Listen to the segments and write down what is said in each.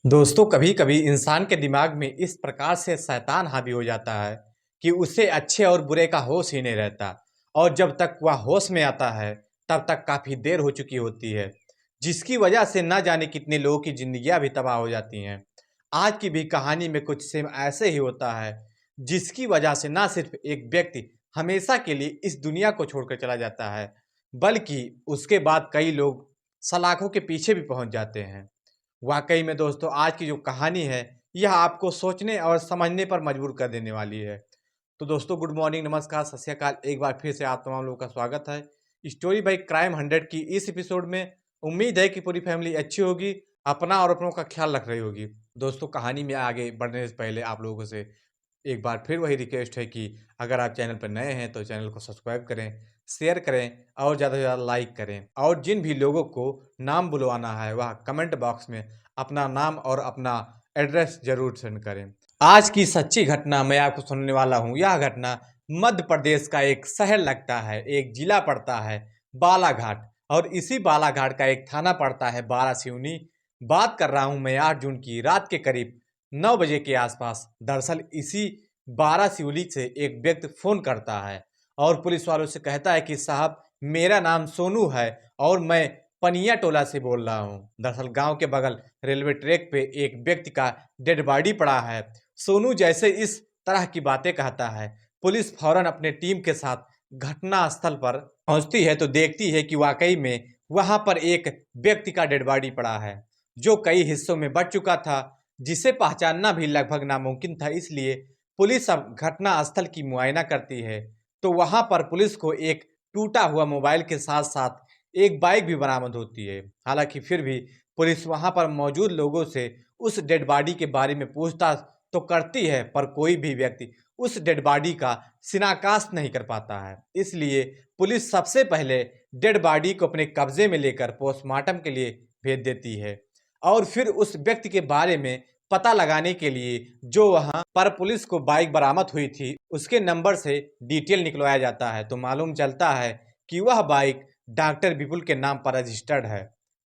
दोस्तों कभी कभी इंसान के दिमाग में इस प्रकार से शैतान हावी हो जाता है कि उसे अच्छे और बुरे का होश ही नहीं रहता। और जब तक वह होश में आता है तब तक काफ़ी देर हो चुकी होती है, जिसकी वजह से ना जाने कितने लोगों की जिंदगियां भी तबाह हो जाती हैं। आज की भी कहानी में कुछ सेम ऐसे ही होता है, जिसकी वजह से ना सिर्फ एक व्यक्ति हमेशा के लिए इस दुनिया को छोड़कर चला जाता है, बल्कि उसके बाद कई लोग सलाखों के पीछे भी पहुंच जाते हैं। वाकई में दोस्तों आज की जो कहानी है यह आपको सोचने और समझने पर मजबूर कर देने वाली है। तो दोस्तों गुड मॉर्निंग, नमस्कार, सत श्री अकाल। एक बार फिर से आप तमाम लोगों का स्वागत है स्टोरी बाई क्राइम 100 की इस एपिसोड में। उम्मीद है कि पूरी फैमिली अच्छी होगी, अपना और अपनों का ख्याल रख रही होगी। दोस्तों कहानी में आगे बढ़ने से पहले आप लोगों से एक बार फिर वही रिक्वेस्ट है कि अगर आप चैनल पर नए हैं तो चैनल को सब्सक्राइब करें, शेयर करें और ज़्यादा से ज़्यादा लाइक करें। और जिन भी लोगों को नाम बुलवाना है वह कमेंट बॉक्स में अपना नाम और अपना एड्रेस जरूर सेंड करें। आज की सच्ची घटना मैं आपको सुनने वाला हूँ। यह घटना मध्य प्रदेश का एक शहर लगता है, एक जिला पड़ता है बालाघाट, और इसी बालाघाट का एक थाना पड़ता है बारासिवनी। बात कर रहा हूँ मैं 8 जून की रात के करीब 9 बजे के आसपास। दरअसल इसी बारासिवनी से एक व्यक्ति फोन करता है और पुलिस वालों से कहता है कि साहब मेरा नाम सोनू है और मैं पनिया टोला से बोल रहा हूँ। दरअसल गांव के बगल रेलवे ट्रैक पे एक व्यक्ति का डेड बॉडी पड़ा है। सोनू जैसे इस तरह की बातें कहता है, पुलिस फौरन अपने टीम के साथ घटना स्थल पर पहुंचती है तो देखती है कि वाकई में वहां पर एक व्यक्ति का डेड बॉडी पड़ा है, जो कई हिस्सों में बट चुका था, जिसे पहचानना भी लगभग नामुमकिन था। इसलिए पुलिस अब घटना स्थल की मुआयना करती है तो वहां पर पुलिस को एक टूटा हुआ मोबाइल के साथ साथ एक बाइक भी बरामद होती है। हालांकि फिर भी पुलिस वहां पर मौजूद लोगों से उस डेड बॉडी के बारे में पूछताछ तो करती है, पर कोई भी व्यक्ति उस डेड बॉडी का शिनाख्त नहीं कर पाता है। इसलिए पुलिस सबसे पहले डेड बॉडी को अपने कब्जे में लेकर पोस्टमार्टम के लिए भेज देती है और फिर उस व्यक्ति के बारे में पता लगाने के लिए जो वहां पर पुलिस को बाइक बरामद हुई थी उसके नंबर से डिटेल निकलवाया जाता है। तो मालूम चलता है कि वह बाइक डॉक्टर विपुल के नाम पर रजिस्टर्ड है।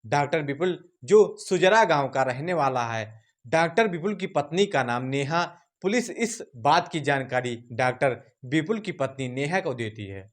डॉक्टर विपुल जो सुजरा गांव का रहने वाला है। डॉक्टर विपुल की पत्नी का नाम नेहा। पुलिस इस बात की जानकारी डॉक्टर विपुल की पत्नी नेहा को देती है।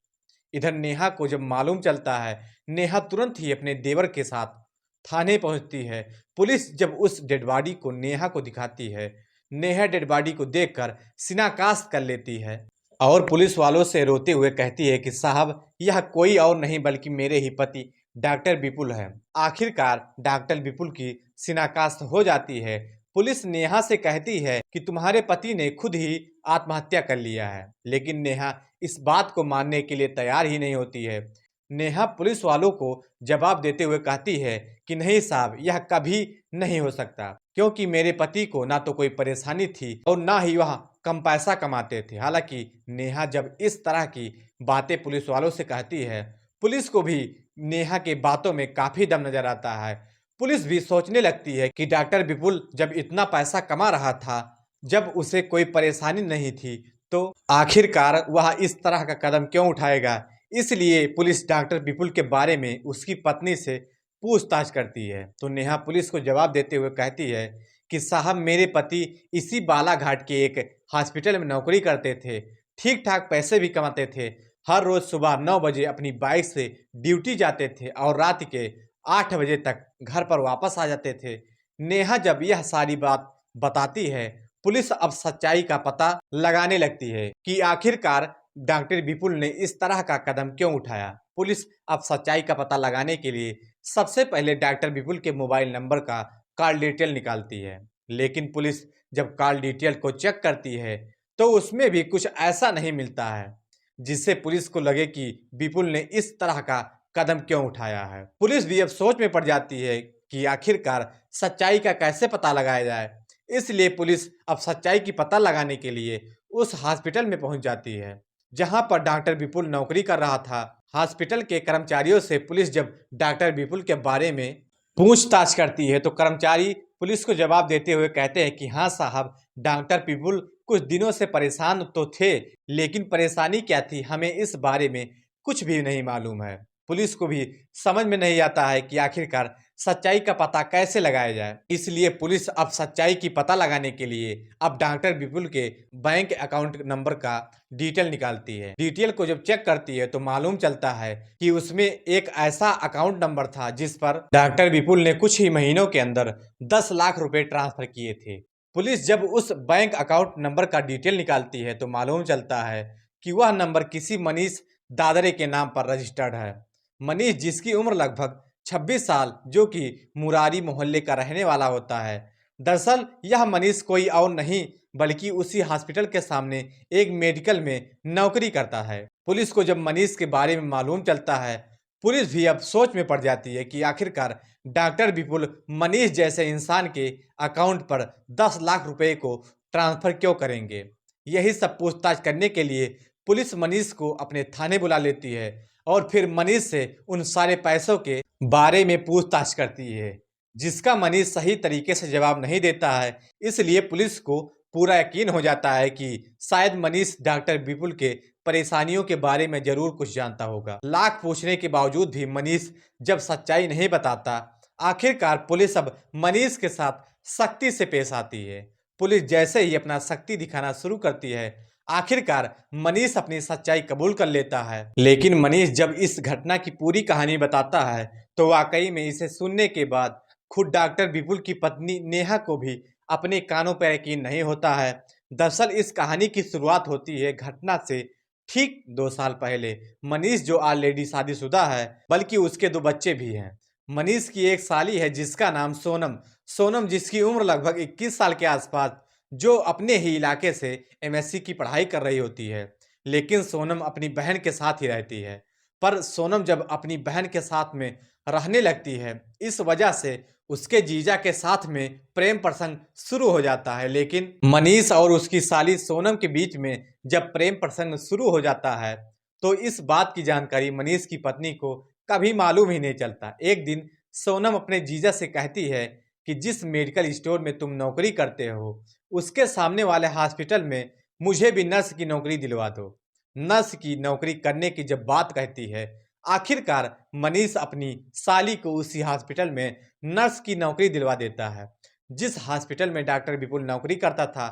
इधर नेहा को जब मालूम चलता है, नेहा तुरंत ही अपने देवर के साथ थाने पहुंचती है। पुलिस जब उस डेड बॉडी को नेहा को दिखाती है, नेहा डेड बॉडी को देखकर शिनाख्त कर लेती है और पुलिस वालों से रोते हुए कहती है कि साहब यह कोई और नहीं बल्कि मेरे ही पति डॉक्टर विपुल है। आखिरकार डॉक्टर विपुल की शिनाख्त हो जाती है। पुलिस नेहा से कहती है कि तुम्हारे पति ने खुद ही आत्महत्या कर लिया है, लेकिन नेहा इस बात को मानने के लिए तैयार ही नहीं होती है। नेहा पुलिस वालों को जवाब देते हुए कहती है कि नहीं साहब, यह कभी नहीं हो सकता, क्योंकि मेरे पति को ना तो कोई परेशानी थी और ना ही वह कम पैसा कमाते थे। हालांकि नेहा जब इस तरह की बातें पुलिस वालों से कहती है, पुलिस को भी नेहा के बातों में काफी दम नजर आता है। पुलिस भी सोचने लगती है कि डॉक्टर विपुल जब इतना पैसा कमा रहा था, जब उसे कोई परेशानी नहीं थी, तो आखिरकार वह इस तरह का कदम क्यों उठाएगा। इसलिए पुलिस डॉक्टर विपुल के बारे में उसकी पत्नी से पूछताछ करती है। तो नेहा पुलिस को जवाब देते हुए कहती है कि साहब मेरे पति इसी बालाघाट के एक हॉस्पिटल में नौकरी करते थे, ठीक ठाक पैसे भी कमाते थे, हर रोज सुबह 9 बजे अपनी बाइक से ड्यूटी जाते थे और रात के 8 बजे तक घर पर वापस आ जाते थे। नेहा जब यह सारी बात बताती है, पुलिस अब सच्चाई का पता लगाने लगती है कि आखिरकार डॉक्टर विपुल ने इस तरह का कदम क्यों उठाया। पुलिस अब सच्चाई का पता लगाने के लिए सबसे पहले डॉक्टर विपुल के मोबाइल नंबर का कॉल डिटेल निकालती है, लेकिन पुलिस जब कॉल डिटेल को चेक करती है तो उसमें भी कुछ ऐसा नहीं मिलता है जिससे पुलिस को लगे कि विपुल ने इस तरह का कदम क्यों उठाया है। पुलिस भी अब सोच में पड़ जाती है कि आखिरकार सच्चाई का कैसे पता लगाया जाए। इसलिए पुलिस अब सच्चाई की पता लगाने के लिए उस हॉस्पिटल में पहुंच जाती है जहां पर डॉक्टर विपुल नौकरी कर रहा था। हॉस्पिटल के कर्मचारियों से पुलिस जब डॉक्टर विपुल के बारे में पूछताछ करती है तो कर्मचारी पुलिस को जवाब देते हुए कहते हैं कि हाँ साहब, डॉक्टर विपुल कुछ दिनों से परेशान तो थे, लेकिन परेशानी क्या थी हमें इस बारे में कुछ भी नहीं मालूम है। पुलिस को भी समझ में नहीं आता है कि आखिरकार सच्चाई का पता कैसे लगाया जाए। इसलिए पुलिस अब सच्चाई की पता लगाने के लिए अब डॉक्टर विपुल के बैंक अकाउंट नंबर का डिटेल निकालती है। डिटेल को जब चेक करती है तो मालूम चलता है कि उसमें एक ऐसा अकाउंट नंबर था जिस पर डॉक्टर विपुल ने कुछ ही महीनों के अंदर 10 लाख रुपए ट्रांसफर किए थे। पुलिस जब उस बैंक अकाउंट नंबर का डिटेल निकालती है तो मालूम चलता है कि वह नंबर किसी मनीष दादरे के नाम पर रजिस्टर्ड है। मनीष, जिसकी उम्र लगभग 26 साल, जो कि मुरारी मोहल्ले का रहने वाला होता है। दरअसल यह मनीष कोई और नहीं बल्कि उसी हॉस्पिटल के सामने एक मेडिकल में नौकरी करता है। पुलिस को जब मनीष के बारे में मालूम चलता है, पुलिस भी अब सोच में पड़ जाती है कि आखिरकार डॉक्टर विपुल मनीष जैसे इंसान के अकाउंट पर 10 लाख रुपए को ट्रांसफर क्यों करेंगे। यही सब पूछताछ करने के लिए पुलिस मनीष को अपने थाने बुला लेती है और फिर मनीष से उन सारे पैसों के बारे में पूछताछ करती है, जिसका मनीष सही तरीके से जवाब नहीं देता है। इसलिए पुलिस को पूरा यकीन हो जाता है कि शायद मनीष डॉक्टर विपुल के परेशानियों के बारे में जरूर कुछ जानता होगा। लाख पूछने के बावजूद भी मनीष जब सच्चाई नहीं बताता, आखिरकार पुलिस अब मनीष के साथ सख्ती से पेश आती है। पुलिस जैसे ही अपना सख्ती दिखाना शुरू करती है, आखिरकार मनीष अपनी सच्चाई कबूल कर लेता है। लेकिन मनीष जब इस घटना की पूरी कहानी बताता है तो वाकई में इसे सुनने के बाद खुद डॉक्टर विपुल की पत्नी नेहा को भी अपने कानों पर यकीन नहीं होता है। दरअसल इस कहानी की शुरुआत होती है घटना से ठीक 2 साल पहले। मनीष जो ऑलरेडी शादीशुदा है, बल्कि उसके 2 बच्चे भी हैं। मनीष की एक साली है जिसका नाम सोनम। सोनम, जिसकी उम्र लगभग 21 साल के आसपास, जो अपने ही इलाके से एमएससी की पढ़ाई कर रही होती है। लेकिन सोनम अपनी बहन के साथ ही रहती है। पर सोनम जब अपनी बहन के साथ में रहने लगती है, इस वजह से उसके जीजा के साथ में प्रेम प्रसंग शुरू हो जाता है। लेकिन मनीष और उसकी साली सोनम के बीच में जब प्रेम प्रसंग शुरू हो जाता है तो इस बात की जानकारी मनीष की पत्नी को कभी मालूम ही नहीं चलता। एक दिन सोनम अपने जीजा से कहती है कि जिस मेडिकल स्टोर में तुम नौकरी करते हो, उसके सामने वाले हॉस्पिटल में मुझे भी नर्स की नौकरी दिलवा दो। नर्स की नौकरी करने की जब बात कहती है, आखिरकार मनीष अपनी साली को उसी हॉस्पिटल में नर्स की नौकरी दिलवा देता है जिस हॉस्पिटल में डॉक्टर विपुल नौकरी करता था।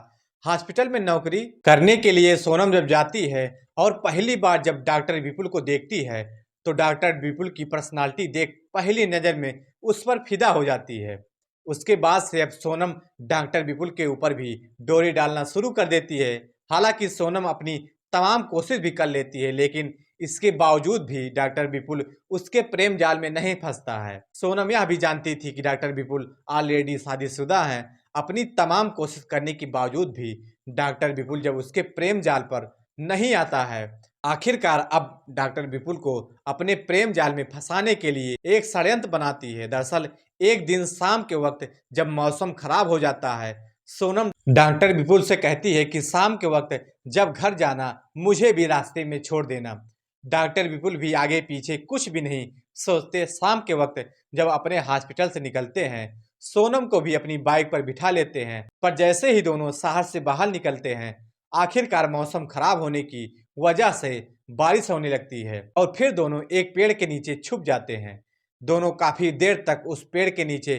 हॉस्पिटल में नौकरी करने के लिए सोनम जब जाती है और पहली बार जब डॉक्टर विपुल को देखती है तो डॉक्टर विपुल की पर्सनालिटी देख पहली नज़र में उस पर फिदा हो जाती है। उसके बाद से अब सोनम डॉक्टर विपुल के ऊपर भी डोरी डालना शुरू कर देती है। हालांकि सोनम अपनी तमाम कोशिश भी कर लेती है, लेकिन इसके बावजूद भी डॉक्टर विपुल उसके प्रेम जाल में नहीं फंसता है। सोनम यह भी जानती थी कि डॉक्टर विपुल ऑलरेडी शादीशुदा हैं। अपनी तमाम कोशिश करने के बावजूद भी डॉक्टर विपुल जब उसके प्रेम जाल पर नहीं आता है, आखिरकार अब डॉक्टर विपुल को अपने प्रेम जाल में फंसाने के लिए एक षड्यंत्र बनाती है। दरअसल एक दिन शाम के वक्त जब मौसम खराब हो जाता है, सोनम डॉक्टर विपुल से कहती है कि शाम के वक्त जब घर जाना मुझे भी रास्ते में छोड़ देना। डॉक्टर विपुल भी आगे पीछे कुछ भी नहीं सोचते शाम के वक्त जब अपने हॉस्पिटल से निकलते हैं, सोनम को भी अपनी बाइक पर बिठा लेते हैं। पर जैसे ही दोनों शहर से बाहर निकलते हैं, आखिरकार मौसम खराब होने की वजह से बारिश होने लगती है और फिर दोनों एक पेड़ के नीचे छुप जाते हैं। दोनों काफी देर तक उस पेड़ के नीचे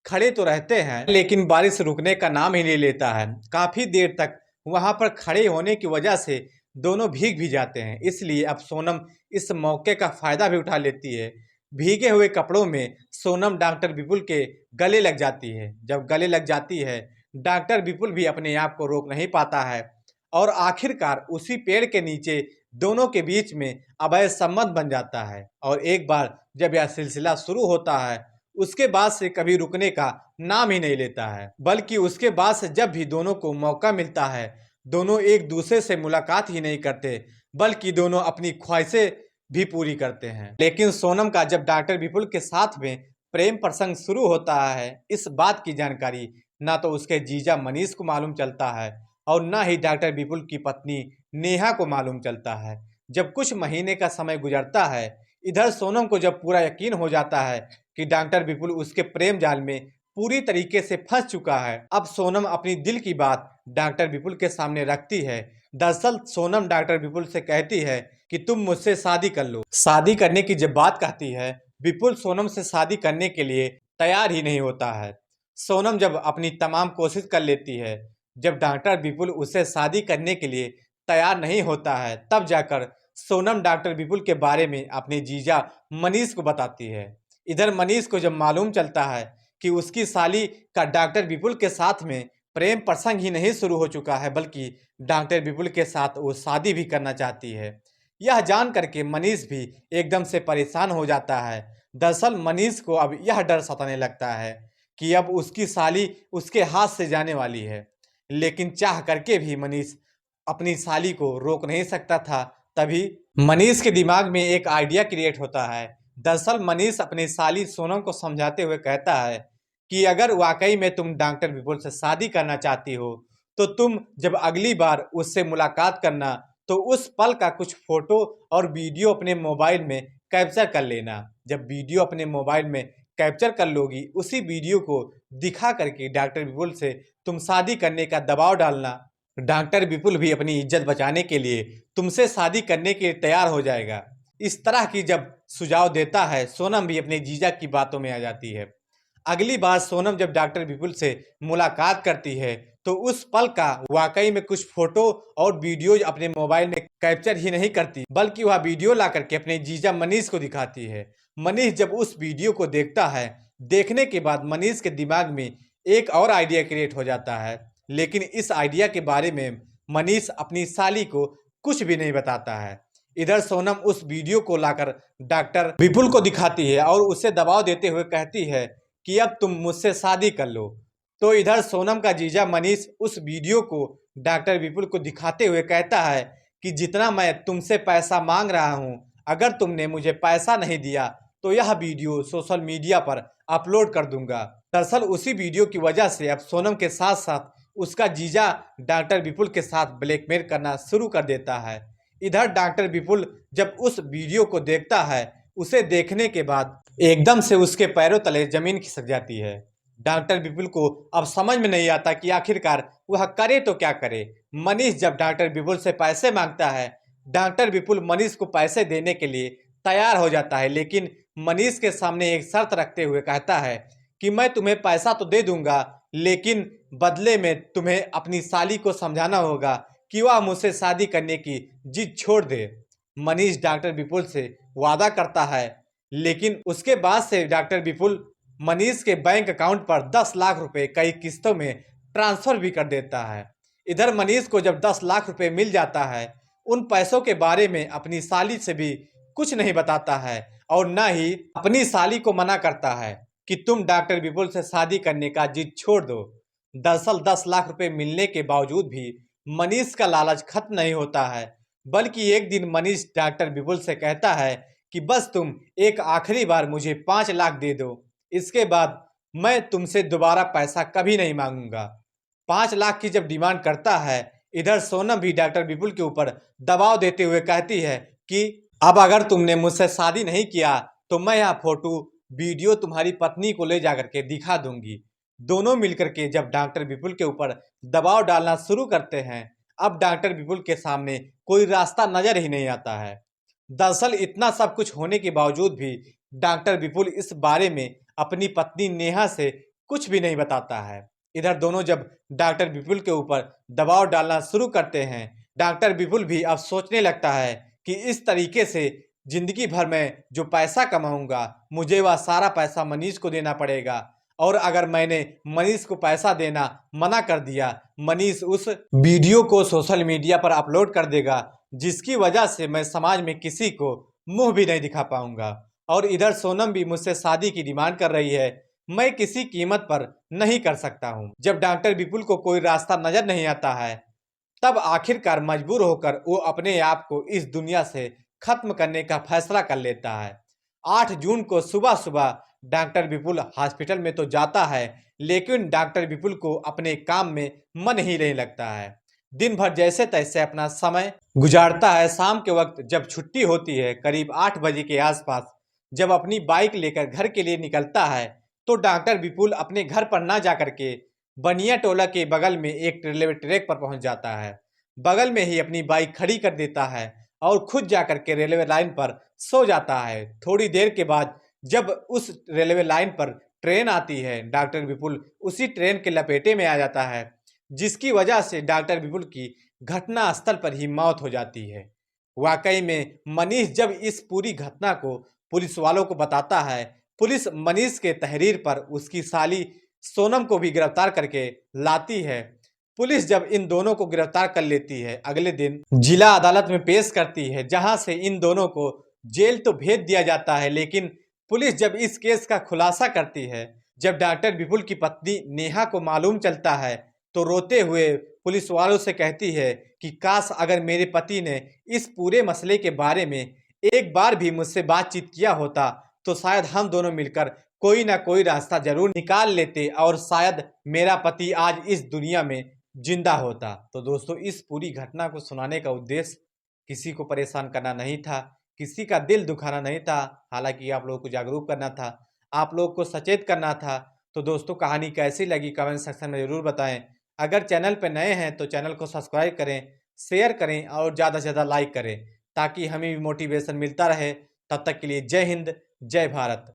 खड़े तो रहते हैं, लेकिन बारिश रुकने का नाम ही नहीं लेता है। काफी देर तक वहां पर खड़े होने की वजह से दोनों भीग भी जाते हैं। इसलिए अब सोनम इस मौके का फायदा भी उठा लेती है। भीगे हुए कपड़ों में सोनम डॉक्टर विपुल के गले लग जाती है। जब गले लग जाती है, डॉक्टर विपुल भी अपने आप को रोक नहीं पाता है और आखिरकार उसी पेड़ के नीचे दोनों के बीच में अवैध संबंध बन जाता है। और एक बार जब यह सिलसिला शुरू होता है, उसके बाद से कभी रुकने का नाम ही नहीं लेता है, बल्कि उसके बाद से जब भी दोनों को मौका मिलता है, दोनों एक दूसरे से मुलाकात ही नहीं करते, बल्कि दोनों अपनी ख्वाहिशें भी पूरी करते हैं। लेकिन सोनम का जब डॉक्टर विपुल के साथ में प्रेम प्रसंग शुरू होता है, इस बात की जानकारी ना तो उसके जीजा मनीष को मालूम चलता है और ना ही डॉक्टर विपुल की पत्नी नेहा को मालूम चलता है। जब कुछ महीने का समय गुजरता है, इधर सोनम को जब पूरा यकीन हो जाता है कि डॉक्टर विपुल उसके प्रेम जाल में पूरी तरीके से फंस चुका है, अब सोनम अपनी दिल की बात डॉक्टर विपुल के सामने रखती है। दरअसल सोनम डॉक्टर विपुल से कहती है कि तुम मुझसे शादी कर लो। शादी करने की जब बात कहती है, विपुल सोनम से शादी करने के लिए तैयार ही नहीं होता है। सोनम जब अपनी तमाम कोशिश कर लेती है, जब डॉक्टर विपुल उससे शादी करने के लिए तैयार नहीं होता है, तब जाकर सोनम डॉक्टर विपुल के बारे में अपने जीजा मनीष को बताती है। इधर मनीष को जब मालूम चलता है कि उसकी साली का डॉक्टर विपुल के साथ में प्रेम प्रसंग ही नहीं शुरू हो चुका है, बल्कि डॉक्टर विपुल के साथ वो शादी भी करना चाहती है, यह जान करके मनीष भी एकदम से परेशान हो जाता है। दरअसल मनीष को अब यह डर सताने लगता है कि अब उसकी साली उसके हाथ से जाने वाली है, लेकिन चाह करके भी मनीष अपनी साली को रोक नहीं सकता था। तभी मनीष के दिमाग में एक आइडिया क्रिएट होता है। दरअसल मनीष अपनी साली सोनम को समझाते हुए कहता है कि अगर वाकई में तुम डॉक्टर विपुल से शादी करना चाहती हो, तो तुम जब अगली बार उससे मुलाकात करना, तो उस पल का कुछ फोटो और वीडियो अपने मोबाइल में कैप्चर कर लेना। जब वीडियो अपने मोबाइल में कैप्चर कर लोगी, उसी वीडियो को दिखा करके डॉक्टर विपुल से तुम शादी करने का दबाव डालना। डॉक्टर विपुल भी अपनी इज्जत बचाने के लिए तुमसे शादी करने के लिए तैयार हो जाएगा। इस तरह की जब सुझाव देता है, सोनम भी अपने जीजा की बातों में आ जाती है। अगली बार सोनम जब डॉक्टर विपुल से मुलाकात करती है, तो उस पल का वाकई में कुछ फोटो और वीडियो अपने मोबाइल में कैप्चर ही नहीं करती, बल्कि वह वीडियो ला करके अपने जीजा मनीष को दिखाती है। मनीष जब उस वीडियो को देखता है, देखने के बाद मनीष के दिमाग में एक और आइडिया क्रिएट हो जाता है, लेकिन इस आइडिया के बारे में मनीष अपनी साली को कुछ भी नहीं बताता है। इधर सोनम उस वीडियो को लाकर डॉक्टर विपुल को दिखाती है और उसे दबाव देते हुए कहती है कि अब तुम मुझसे शादी कर लो। तो इधर सोनम का जीजा मनीष उस वीडियो को डॉक्टर विपुल को दिखाते हुए कहता है कि जितना मैं तुमसे पैसा मांग रहा हूं, अगर तुमने मुझे पैसा नहीं दिया तो यह वीडियो सोशल मीडिया पर अपलोड कर दूंगा। दरअसल उसी वीडियो की वजह से अब सोनम के साथ साथ उसका जीजा डॉक्टर विपुल के साथ ब्लैकमेल करना शुरू कर देता है। इधर डॉक्टर विपुल जब उस वीडियो को देखता है, उसे देखने के बाद एकदम से उसके पैरों तले जमीन खिसक जाती है। डॉक्टर विपुल को अब समझ में नहीं आता कि आखिरकार वह करे तो क्या करे। मनीष जब डॉक्टर विपुल से पैसे मांगता है, डॉक्टर विपुल मनीष को पैसे देने के लिए तैयार हो जाता है, लेकिन मनीष के सामने एक शर्त रखते हुए कहता है कि मैं तुम्हें पैसा तो दे दूंगा, लेकिन बदले में तुम्हें अपनी साली को समझाना होगा कि वह मुझसे शादी करने की जिद छोड़ दे। मनीष डॉक्टर विपुल से वादा करता है, लेकिन उसके बाद से डॉक्टर विपुल मनीष के बैंक अकाउंट पर 10 लाख रुपए कई किस्तों में ट्रांसफर भी कर देता है। इधर मनीष को जब 10 लाख रुपए मिल जाता है, उन पैसों के बारे में अपनी साली से भी कुछ नहीं बताता है और न ही अपनी साली को मना करता है कि तुम डॉक्टर विपुल से शादी करने का जिद छोड़ दो। दरअसल 10 लाख रुपए मिलने के बावजूद भी मनीष का लालच खत्म नहीं होता है, बल्कि एक दिन मनीष डॉक्टर विपुल से कहता है कि बस तुम एक आखिरी बार मुझे 5 लाख दे दो, इसके बाद मैं तुमसे दोबारा पैसा कभी नहीं मांगूंगा। 5 लाख की जब डिमांड करता है, इधर सोनम भी डॉक्टर विपुल के ऊपर दबाव देते हुए कहती है कि अब अगर तुमने मुझसे शादी नहीं किया तो मैं यह फोटो वीडियो तुम्हारी पत्नी को ले जाकर के दिखा दूंगी। दोनों मिलकर के जब डॉक्टर विपुल के ऊपर दबाव डालना शुरू करते हैं, अब डॉक्टर विपुल के सामने कोई रास्ता नजर ही नहीं आता है। दरअसल इतना सब कुछ होने के बावजूद भी डॉक्टर विपुल इस बारे में अपनी पत्नी नेहा से कुछ भी नहीं बताता है। इधर दोनों जब डॉक्टर विपुल के ऊपर दबाव डालना शुरू करते हैं, डॉक्टर विपुल भी अब सोचने लगता है कि इस तरीके से जिंदगी भर में जो पैसा कमाऊंगा, मुझे वह सारा पैसा मनीष को देना पड़ेगा, और अगर मैंने मनीष को पैसा देना मना कर दिया, मनीष उस वीडियो को सोशल मीडिया पर अपलोड कर देगा, जिसकी वजह से मैं समाज में किसी को मुंह भी नहीं दिखा पाऊंगा। और इधर सोनम भी मुझसे शादी की डिमांड कर रही है, मैं किसी कीमत पर नहीं कर सकता हूं। जब डॉक्टर विपुल को कोई रास्ता नजर नहीं आता है, तब आखिरकार मजबूर होकर वो अपने आप को इस दुनिया से खत्म करने का फैसला कर लेता है। 8 जून को सुबह सुबह डॉक्टर विपुल हॉस्पिटल में तो जाता है, लेकिन डॉक्टर विपुल को अपने काम में मन ही नहीं लगता है। दिन भर जैसे तैसे अपना समय गुजारता है। शाम के वक्त जब छुट्टी होती है, करीब 8 बजे के आसपास, जब अपनी बाइक लेकर घर के लिए निकलता है, तो डॉक्टर विपुल अपने घर पर ना जाकर के बनिया टोला के बगल में एक रेलवे ट्रैक पर पहुंच जाता है। बगल में ही अपनी बाइक खड़ी कर देता है और खुद जाकर के रेलवे लाइन पर सो जाता है। थोड़ी देर के बाद जब उस रेलवे लाइन पर ट्रेन आती है, डॉक्टर विपुल उसी ट्रेन के लपेटे में आ जाता है, जिसकी वजह से डॉक्टर विपुल की घटना स्थल पर ही मौत हो जाती है। वाकई में मनीष जब इस पूरी घटना को पुलिस वालों को बताता है, पुलिस मनीष के तहरीर पर उसकी साली सोनम को भी गिरफ्तार करके लाती है। पुलिस जब इन दोनों को गिरफ्तार कर लेती है, अगले दिन जिला अदालत में पेश करती है, जहां से इन दोनों को जेल तो भेज दिया जाता है। लेकिन पुलिस जब इस केस का खुलासा करती है, जब डॉक्टर विपुल की पत्नी नेहा को मालूम चलता है, तो रोते हुए पुलिस वालों से कहती है कि काश अगर मेरे पति ने इस पूरे मसले के बारे में एक बार भी मुझसे बातचीत किया होता, तो शायद हम दोनों मिलकर कोई ना कोई रास्ता जरूर निकाल लेते और शायद मेरा पति आज इस दुनिया में जिंदा होता। तो दोस्तों, इस पूरी घटना को सुनाने का उद्देश्य किसी को परेशान करना नहीं था, किसी का दिल दुखाना नहीं था, हालांकि आप लोगों को जागरूक करना था, आप लोगों को सचेत करना था। तो दोस्तों, कहानी कैसी लगी कमेंट सेक्शन में ज़रूर बताएं। अगर चैनल पर नए हैं तो चैनल को सब्सक्राइब करें, शेयर करें और ज़्यादा से ज़्यादा लाइक करें, ताकि हमें भी मोटिवेशन मिलता रहे। तब तक के लिए जय हिंद, जय भारत।